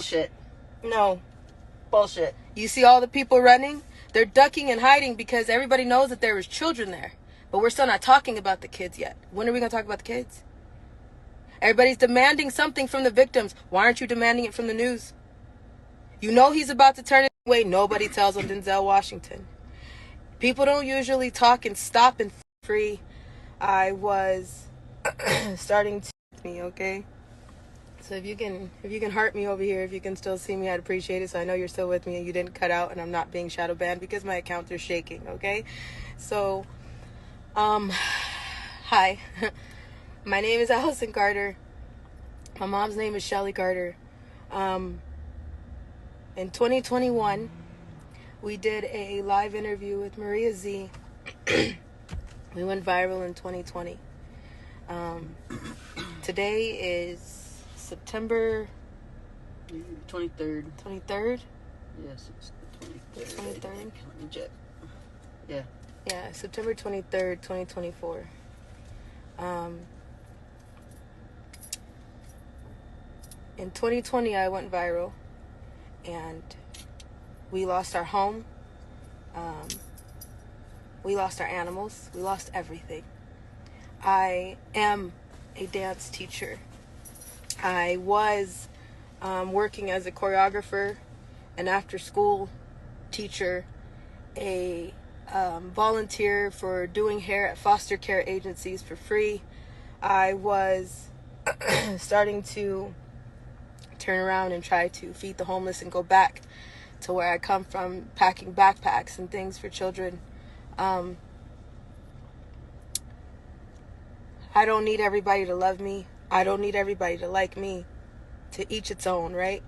Shit. No. Bullshit. You see all the people running? They're ducking and hiding because everybody knows that there was children there. But we're still not talking about the kids yet. When are we going to talk about the kids? Everybody's demanding something from the victims. Why aren't you demanding it from the news? You know he's about to turn it away. Nobody tells on Denzel Washington. People don't usually talk and stop and free. I was starting to me, okay? So if you can heart me over here, if you can still see me, I'd appreciate it. So I know you're still with me and you didn't cut out and I'm not being shadow banned because my accounts are shaking, okay? So, hi. My name is Allison Carter. My mom's name is Shelly Carter. In 2021, we did a live interview with Maria Z. We went viral in 2020. Today is September 23rd. 23rd? Yes, it's the 23rd. 23rd? Let me check. Yeah. Yeah, September 23rd, 2024. In 2020, I went viral, and we lost our home. We lost our animals. We lost everything. I am a dance teacher. I was working as a choreographer, an after-school teacher, a volunteer for doing hair at foster care agencies for free. I was starting to turn around and try to feed the homeless and go back to where I come from, packing backpacks and things for children. I don't need everybody to love me. I don't need everybody to like me. To each its own, right?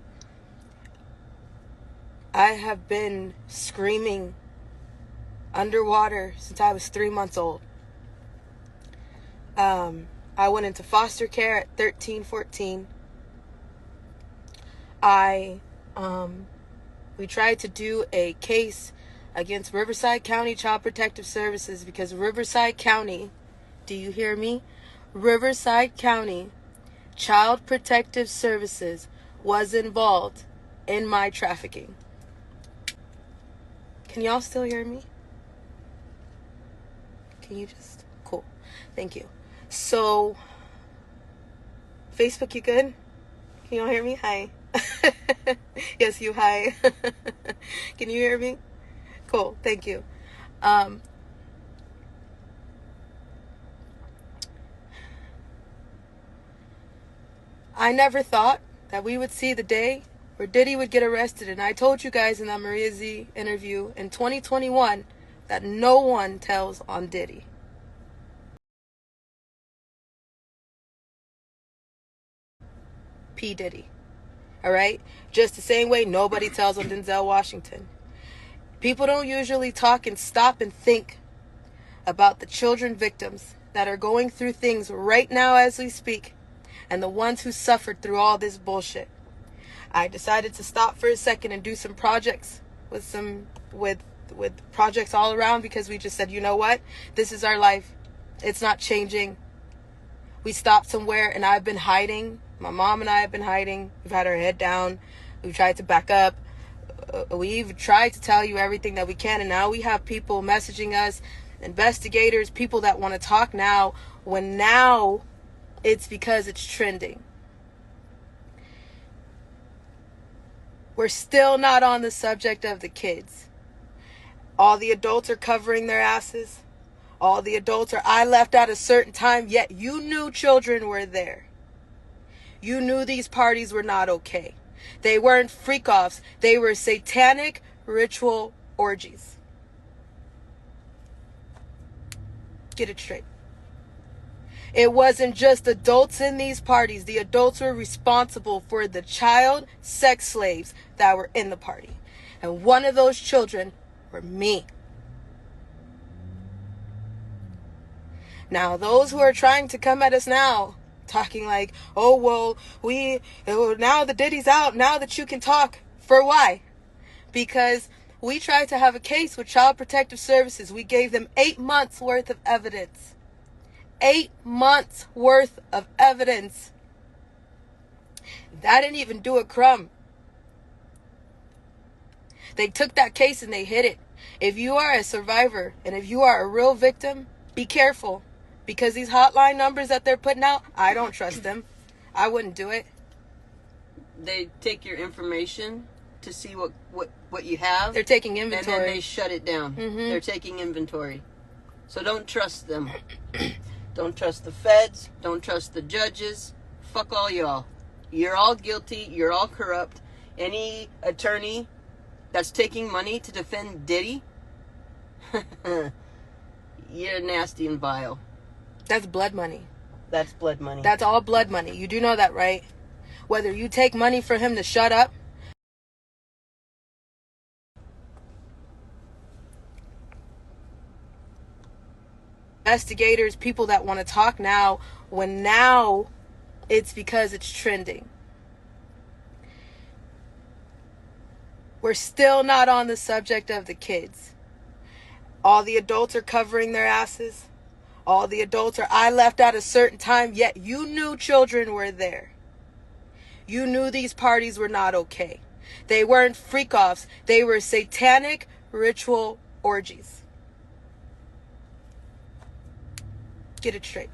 I have been screaming underwater since I was 3 months old. I went into foster care at 13, 14. We tried to do a case against Riverside County Child Protective Services because Riverside County, do you hear me? Riverside County Child Protective Services was involved in my trafficking. Can y'all still hear me? Can you just... Cool. Thank you. So, Facebook, you good? Can y'all hear me? Hi. Yes, you. Hi. Can you hear me? Cool. Thank you. I never thought that we would see the day where Diddy would get arrested. And I told you guys in that Maria Z interview in 2021 that no one tells on Diddy. P. Diddy. All right? Just the same way nobody tells on Denzel Washington. People don't usually talk and stop and think about the children victims that are going through things right now as we speak, and the ones who suffered through all this bullshit. I decided to stop for a second and do some projects with projects all around because we just said, you know what? This is our life. It's not changing. We stopped somewhere and I've been hiding. My mom and I have been hiding. We've had our head down. We've tried to back up. We've tried to tell you everything that we can, and now we have people messaging us, investigators, people that want to talk now, when now it's because it's trending. We're still not on the subject of the kids. All the adults are covering their asses. All the adults are, I left at a certain time, yet you knew children were there. You knew these parties were not okay. They weren't freak-offs. They were satanic ritual orgies. Get it straight. It wasn't just adults in these parties. The adults were responsible for the child sex slaves that were in the party. And one of those children were me. Now, those who are trying to come at us now, talking like, oh, well, now the Diddy's out, now that you can talk. For why? Because we tried to have a case with Child Protective Services. We gave them 8 months worth of evidence. 8 months worth of evidence. That didn't even do a crumb. They took that case and they hid it. If you are a survivor and if you are a real victim, be careful. Because these hotline numbers that they're putting out, I don't trust them. I wouldn't do it. They take your information to see what you have. They're taking inventory. And then they shut it down. Mm-hmm. They're taking inventory. So don't trust them. Don't trust the feds. Don't trust the judges. Fuck all y'all. You're all guilty. You're all corrupt. Any attorney that's taking money to defend Diddy, you're nasty and vile. That's blood money. That's blood money. That's all blood money. You do know that, right? Whether you take money for him to shut up, investigators, people that want to talk now, when now it's because it's trending. We're still not on the subject of the kids. All the adults are covering their asses. All the adults are, I left at a certain time, yet you knew children were there. You knew these parties were not okay. They weren't freak-offs. They were satanic ritual orgies. Get it straight.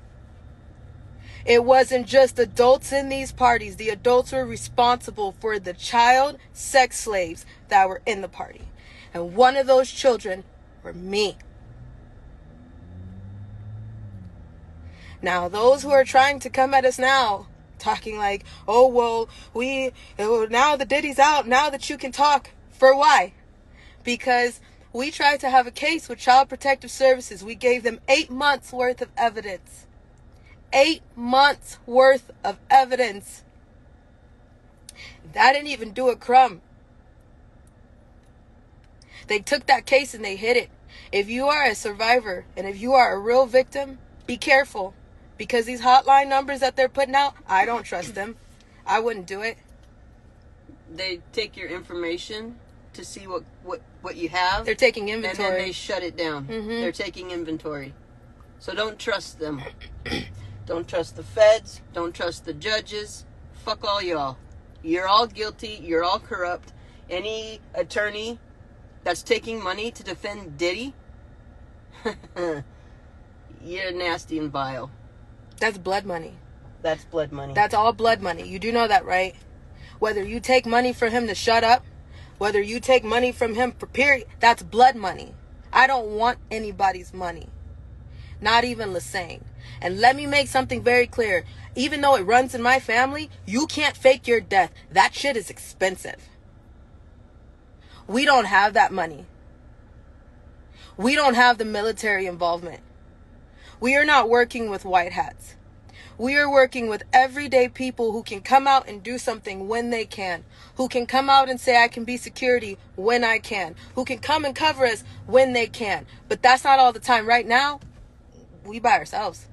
It wasn't just adults in these parties. The adults were responsible for the child sex slaves that were in the party. And one of those children were me. Now, those who are trying to come at us now, talking like, oh, well, now the Diddy's out, now that you can talk. For why? Because we tried to have a case with Child Protective Services. We gave them 8 months worth of evidence. 8 months worth of evidence. That didn't even do a crumb. They took that case and they hid it. If you are a survivor and if you are a real victim, be careful. Because these hotline numbers that they're putting out, I don't trust them. I wouldn't do it. They take your information to see what you have. They're taking inventory. And then they shut it down. Mm-hmm. They're taking inventory. So don't trust them. Don't trust the feds. Don't trust the judges. Fuck all y'all. You're all guilty. You're all corrupt. Any attorney that's taking money to defend Diddy, you're nasty and vile. That's blood money. That's blood money. That's all blood money. You do know that, right? Whether you take money for him to shut up, whether you take money from him for period, that's blood money. I don't want anybody's money. Not even Lassane. And let me make something very clear. Even though it runs in my family, you can't fake your death. That shit is expensive. We don't have that money. We don't have the military involvement. We are not working with white hats. We are working with everyday people who can come out and do something when they can. Who can come out and say, I can be security when I can. Who can come and cover us when they can. But that's not all the time. Right now, we by ourselves.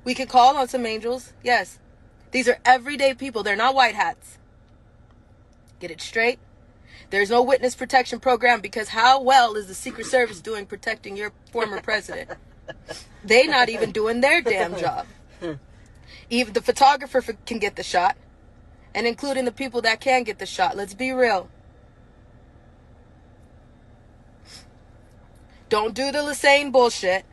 We can call on some angels. Yes. These are everyday people. They're not white hats. Get it straight. There's no witness protection program because how well is the Secret Service doing protecting your former president? They not even doing their damn job. Even the photographer can get the shot. And including the people that can get the shot. Let's be real. Don't do the Lassane bullshit.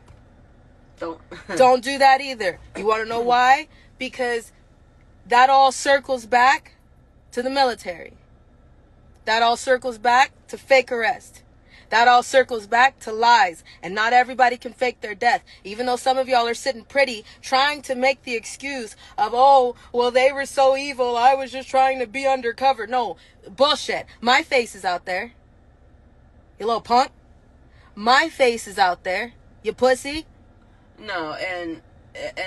Don't do that either. You want to know why? Because that all circles back to the military. That all circles back to fake arrest. That all circles back to lies. And not everybody can fake their death. Even though some of y'all are sitting pretty trying to make the excuse of, oh, well, they were so evil. I was just trying to be undercover. No, bullshit. My face is out there. You little punk. My face is out there. You pussy. No, and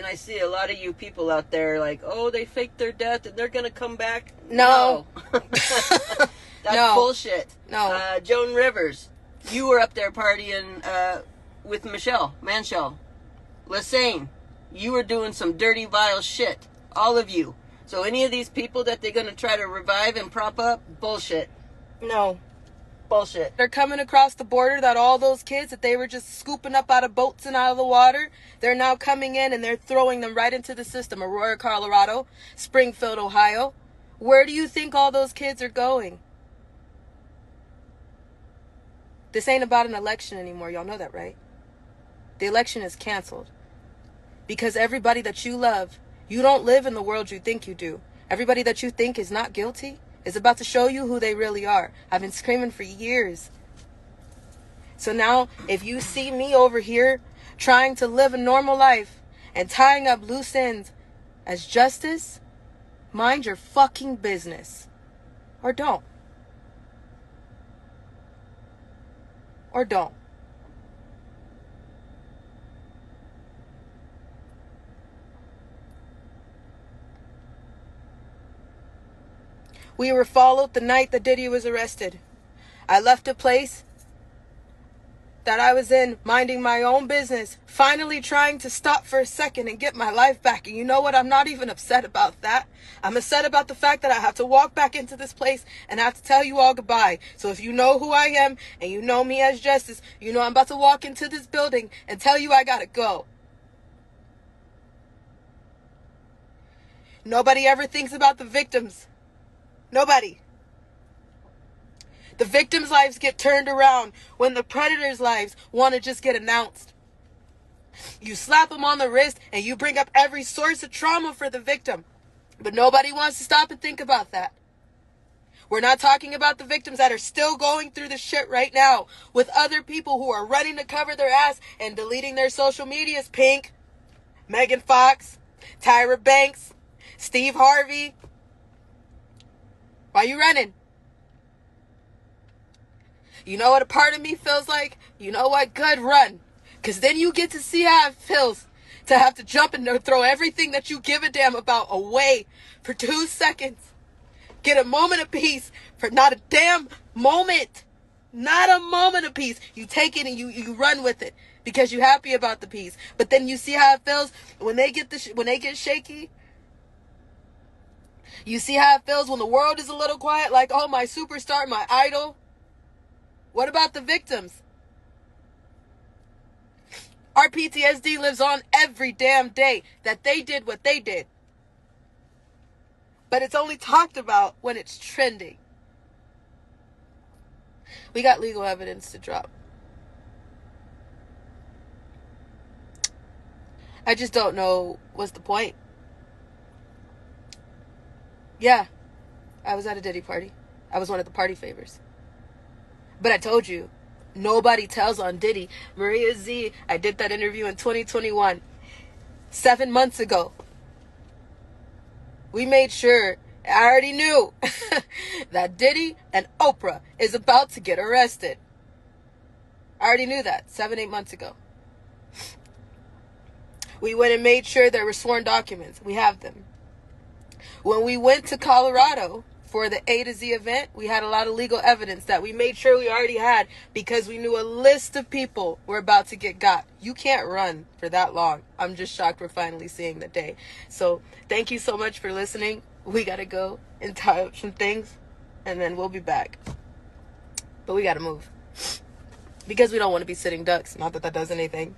I see a lot of you people out there like, oh, they faked their death and they're going to come back. No. That's no. bullshit. No. Joan Rivers, you were up there partying with Manshell. Lassane, you were doing some dirty, vile shit. All of you. So any of these people that they're going to try to revive and prop up, bullshit. No. Bullshit. They're coming across the border that all those kids that they were just scooping up out of boats and out of the water, they're now coming in and they're throwing them right into the system. Aurora, Colorado, Springfield, Ohio, Where do you think all those kids are going? This ain't about an election anymore. Y'all know that, right? The election is canceled. Because everybody that you love, you don't live in the world you think you do. Everybody that you think is not guilty is about to show you who they really are. I've been screaming for years. So now, if you see me over here trying to live a normal life and tying up loose ends as justice, mind your fucking business. Or don't. Or don't. We were followed the night that Diddy was arrested. I left a place that I was in, minding my own business, finally trying to stop for a second and get my life back. And you know what? I'm not even upset about that. I'm upset about the fact that I have to walk back into this place and I have to tell you all goodbye. So if you know who I am and you know me as Justice, you know I'm about to walk into this building and tell you I gotta go. Nobody ever thinks about the victims. Nobody. The victims' lives get turned around when the predators' lives want to just get announced. You slap them on the wrist and you bring up every source of trauma for the victim. But nobody wants to stop and think about that. We're not talking about the victims that are still going through the shit right now with other people who are running to cover their ass and deleting their social medias. Pink, Megan Fox, Tyra Banks, Steve Harvey. Why you running? You know what a part of me feels like? You know what? Good, run. Because then you get to see how it feels to have to jump and throw everything that you give a damn about away for 2 seconds. Get a moment of peace for not a damn moment. Not a moment of peace. You take it and you run with it because you're happy about the peace. But then you see how it feels when they get shaky. You see how it feels when the world is a little quiet, like, oh, my superstar, my idol. What about the victims? Our PTSD lives on every damn day that they did what they did. But it's only talked about when it's trending. We got legal evidence to drop. I just don't know what's the point. Yeah, I was at a Diddy party. I was one of the party favors. But I told you, nobody tells on Diddy. Maria Z, I did that interview in 2021. 7 months ago. We made sure, I already knew, that Diddy and Oprah is about to get arrested. I already knew that 7-8 months ago. We went and made sure there were sworn documents. We have them. When we went to Colorado for the A to Z event, we had a lot of legal evidence that we made sure we already had because we knew a list of people were about to get got. You can't run for that long. I'm just shocked we're finally seeing the day. So thank you so much for listening. We got to go and tie up some things and then we'll be back. But we got to move because we don't want to be sitting ducks. Not that that does anything.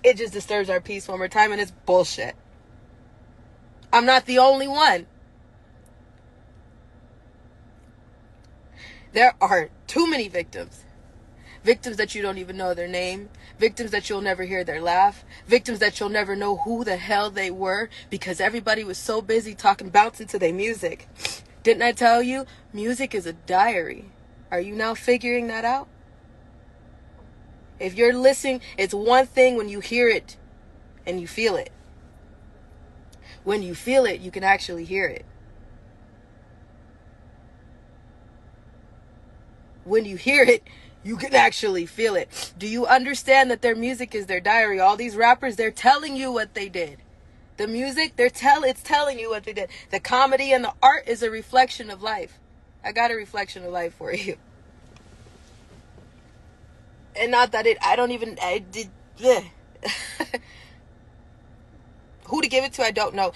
It just disturbs our peace one more time and it's bullshit. I'm not the only one. There are too many victims. Victims that you don't even know their name. Victims that you'll never hear their laugh. Victims that you'll never know who the hell they were because everybody was so busy bouncing to their music. Didn't I tell you? Music is a diary. Are you now figuring that out? If you're listening, it's one thing when you hear it and you feel it. When you feel it, you can actually hear it. When you hear it, you can actually feel it. Do you understand that their music is their diary? All these rappers, they're telling you what they did. The music, it's telling you what they did. The comedy and the art is a reflection of life. I got a reflection of life for you. And not that I did. Who to give it to, I don't know.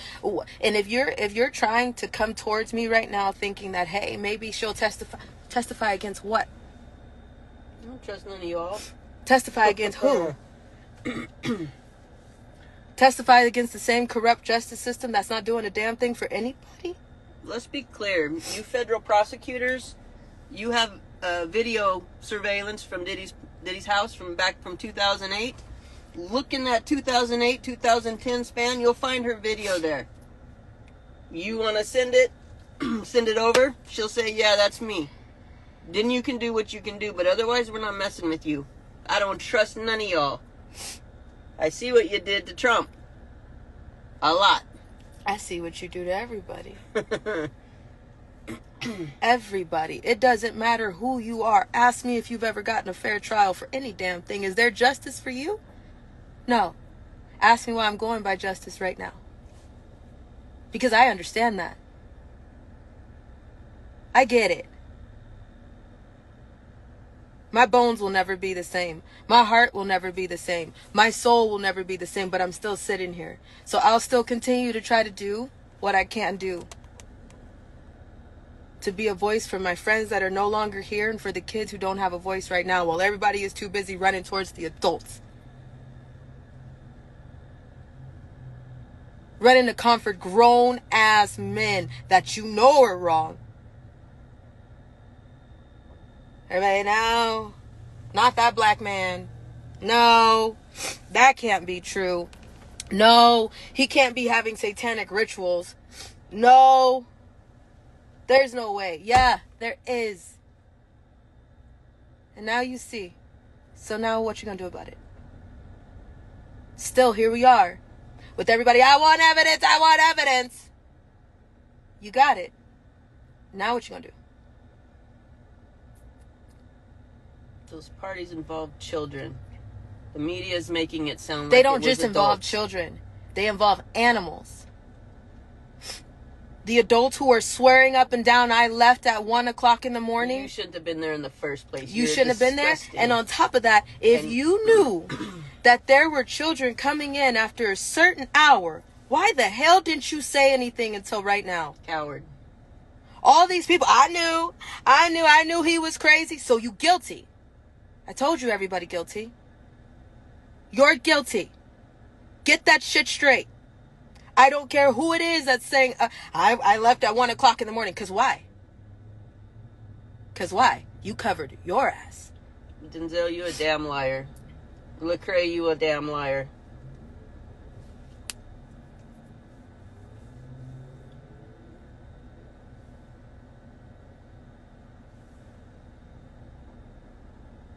And if you're trying to come towards me right now thinking that, hey, maybe she'll testify against what? I don't trust none of y'all. Testify against who? Testify against the same corrupt justice system that's not doing a damn thing for anybody? let's be clear. You federal prosecutors, you have video surveillance from Diddy's house from back from 2008. Look in that 2008, 2010 span, you'll find her video there. You want to send it over, she'll say, yeah, that's me. Then you can do what you can do, but otherwise we're not messing with you. I don't trust none of y'all. I see what you did to Trump. A lot. I see what you do to everybody. Everybody. It doesn't matter who you are. Ask me if you've ever gotten a fair trial for any damn thing. Is there justice for you? No. Ask me why I'm going by justice right now. Because I understand that. I get it. My bones will never be the same. My heart will never be the same. My soul will never be the same, but I'm still sitting here. So I'll still continue to try to do what I can do. To be a voice for my friends that are no longer here and for the kids who don't have a voice right now while everybody is too busy running towards the adults. Running to comfort grown-ass men that you know are wrong. Everybody, no, not that black man. No, that can't be true. No, he can't be having satanic rituals. No, there's no way. Yeah, there is. And now you see. So now what you gonna do about it? Still, here we are. With everybody, I want evidence, I want evidence. You got it. Now what you gonna do? Those parties involve children. The media is making it sound like they don't it was just involve adults. children. They involve animals. The adults who are swearing up and down, I left at 1 o'clock in the morning. You shouldn't have been there in the first place. You shouldn't have been there. And on top of that, if you knew that there were children coming in after a certain hour, why the hell didn't you say anything until right now? Coward. All these people, I knew he was crazy. So you guilty. I told you everybody guilty. You're guilty. Get that shit straight. I don't care who it is that's saying, I left at 1 o'clock in the morning. Because why? Because why? You covered your ass. Denzel, you a damn liar. Lecrae, you a damn liar.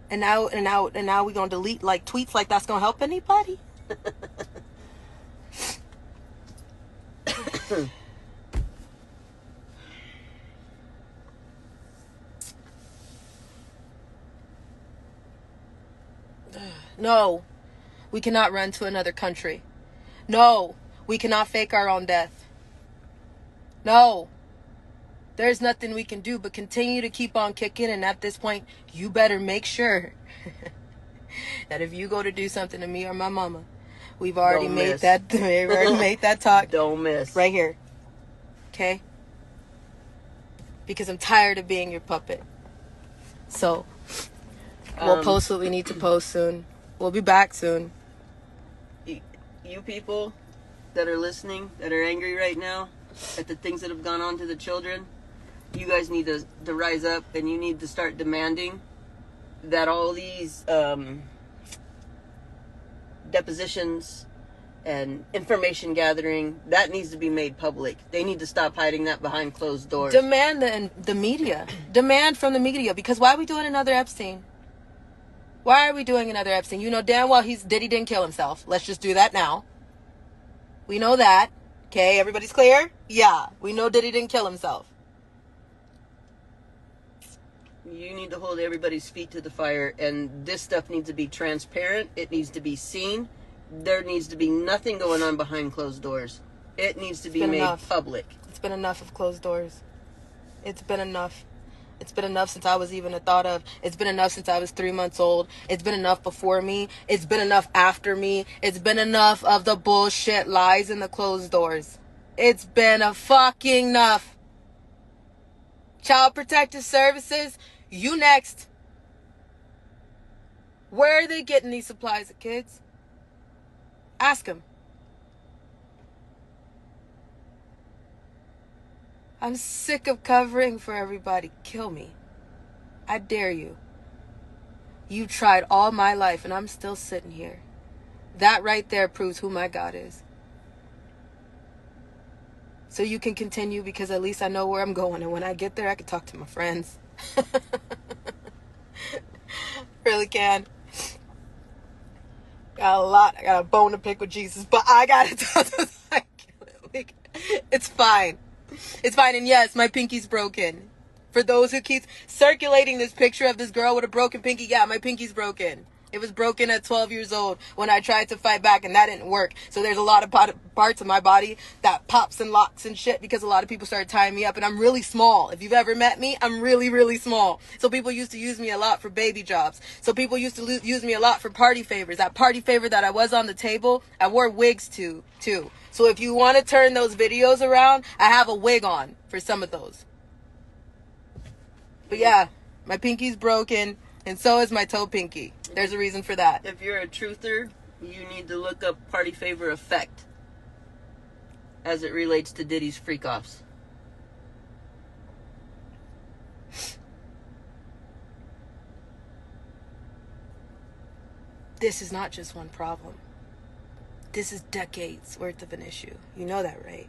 And now we gonna delete like tweets like that's gonna help anybody? No, we cannot run to another country. No, we cannot fake our own death. No, there's nothing we can do but continue to keep on kicking. And at this point, you better make sure that if you go to do something to me or my mama, we've already made that talk. Don't miss. Right here. Okay? Because I'm tired of being your puppet. So, we'll post what we need to post soon. We'll be back soon. You people that are listening, that are angry right now at the things that have gone on to the children, you guys need to rise up and you need to start demanding that all these depositions and information gathering, that needs to be made public. They need to stop hiding that behind closed doors. Demand the media. Demand from the media. Because why are we doing another Epstein? Why are we doing another Epstein? You know damn well Diddy didn't kill himself. Let's just do that now. We know that. Okay, everybody's clear? Yeah, we know Diddy didn't kill himself. You need to hold everybody's feet to the fire, and this stuff needs to be transparent. It needs to be seen. There needs to be nothing going on behind closed doors. It needs to be made public. It's been enough of closed doors. It's been enough. It's been enough since I was even a thought of. It's been enough since I was 3 months old. It's been enough before me. It's been enough after me. It's been enough of the bullshit lies in the closed doors. It's been a fucking enough. Child Protective Services, you next. Where are they getting these supplies of kids? Ask them. I'm sick of covering for everybody. Kill me. I dare you. You tried all my life and I'm still sitting here. That right there proves who my God is. So you can continue, because at least I know where I'm going. And when I get there, I can talk to my friends. Really can. I got a bone to pick with Jesus, but I got to it's fine. It's fine. And yes, my pinky's broken. For those who keep circulating this picture of this girl with a broken pinky, yeah, my pinky's broken. It was broken at 12 years old when I tried to fight back, and that didn't work. So there's a lot of parts of my body that pops and locks and shit, because a lot of people started tying me up, and I'm really small. If you've ever met me, I'm really, really small. So people used to use me a lot for baby jobs. So people used to use me a lot for party favors. That party favor that I was on the table, I wore wigs too. So if you want to turn those videos around, I have a wig on for some of those. But yeah, my pinky's broken, and so is my toe pinky. There's a reason for that. If you're a truther, you need to look up party favor effect as it relates to Diddy's freak-offs. This is not just one problem. This is decades worth of an issue. You know that, right?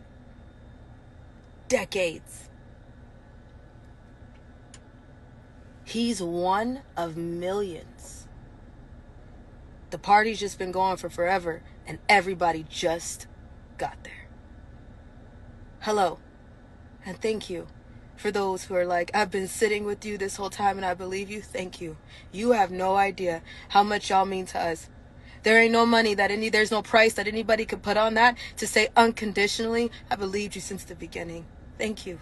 Decades. He's one of millions. The party's just been going for forever, and everybody just got there. Hello, and thank you for those who are like, I've been sitting with you this whole time and I believe you. Thank you. You have no idea how much y'all mean to us. There ain't no money there's no price that anybody could put on that to say unconditionally, I believed you since the beginning. Thank you.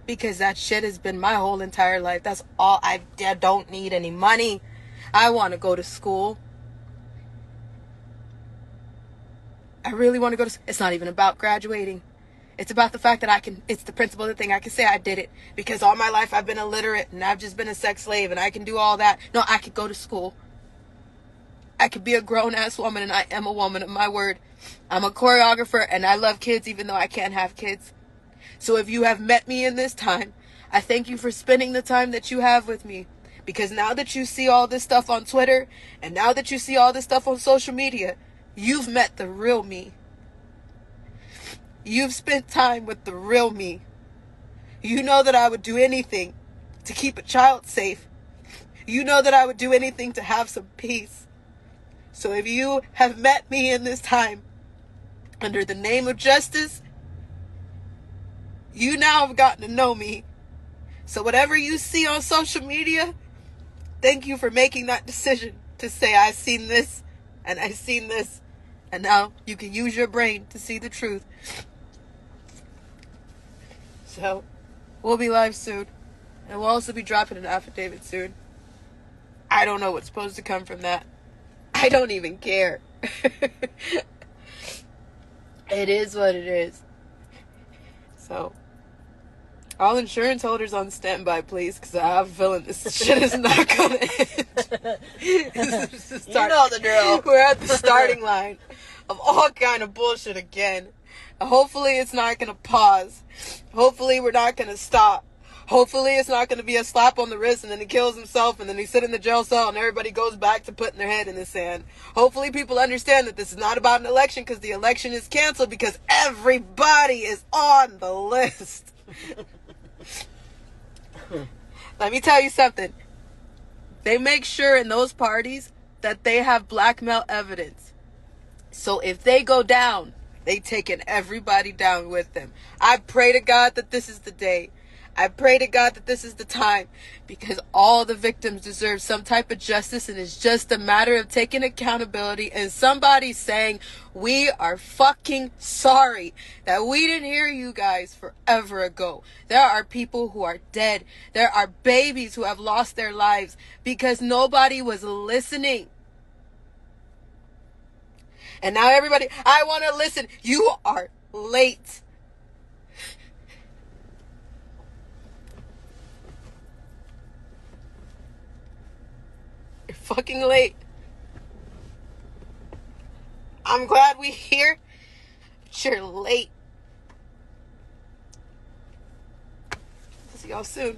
Because that shit has been my whole entire life. That's all. I don't need any money. I want to go to school. I really want to go to school. It's not even about graduating. It's about the fact that it's the principle of the thing. I can say I did it because all my life I've been illiterate and I've just been a sex slave and I can do all that. No, I could go to school. I could be a grown-ass woman, and I am a woman of my word. I'm a choreographer and I love kids even though I can't have kids. So if you have met me in this time, I thank you for spending the time that you have with me. Because now that you see all this stuff on Twitter, and now that you see all this stuff on social media, you've met the real me. You've spent time with the real me. You know that I would do anything to keep a child safe. You know that I would do anything to have some peace. So if you have met me in this time, under the name of justice, you now have gotten to know me. So whatever you see on social media, thank you for making that decision to say, I've seen this and I've seen this. And now you can use your brain to see the truth. So we'll be live soon. And we'll also be dropping an affidavit soon. I don't know what's supposed to come from that. I don't even care. It is what it is. So, all insurance holders on standby, please, because I have a feeling this shit is not going to end. You know the drill. We're at the starting line of all kind of bullshit again. Hopefully it's not going to pause. Hopefully we're not going to stop. Hopefully it's not going to be a slap on the wrist and then he kills himself and then he sit in the jail cell and everybody goes back to putting their head in the sand. Hopefully people understand that this is not about an election because the election is canceled because everybody is on the list. Let me tell you something. They make sure in those parties that they have blackmail evidence. So if they go down, they taking everybody down with them. I pray to God that this is the day. I pray to God that this is the time, because all the victims deserve some type of justice, and it's just a matter of taking accountability and somebody saying, we are fucking sorry that we didn't hear you guys forever ago. There are people who are dead. There are babies who have lost their lives because nobody was listening. And now everybody, I want to listen. You are late. You're fucking late. I'm glad we're here, but you're late. See y'all soon.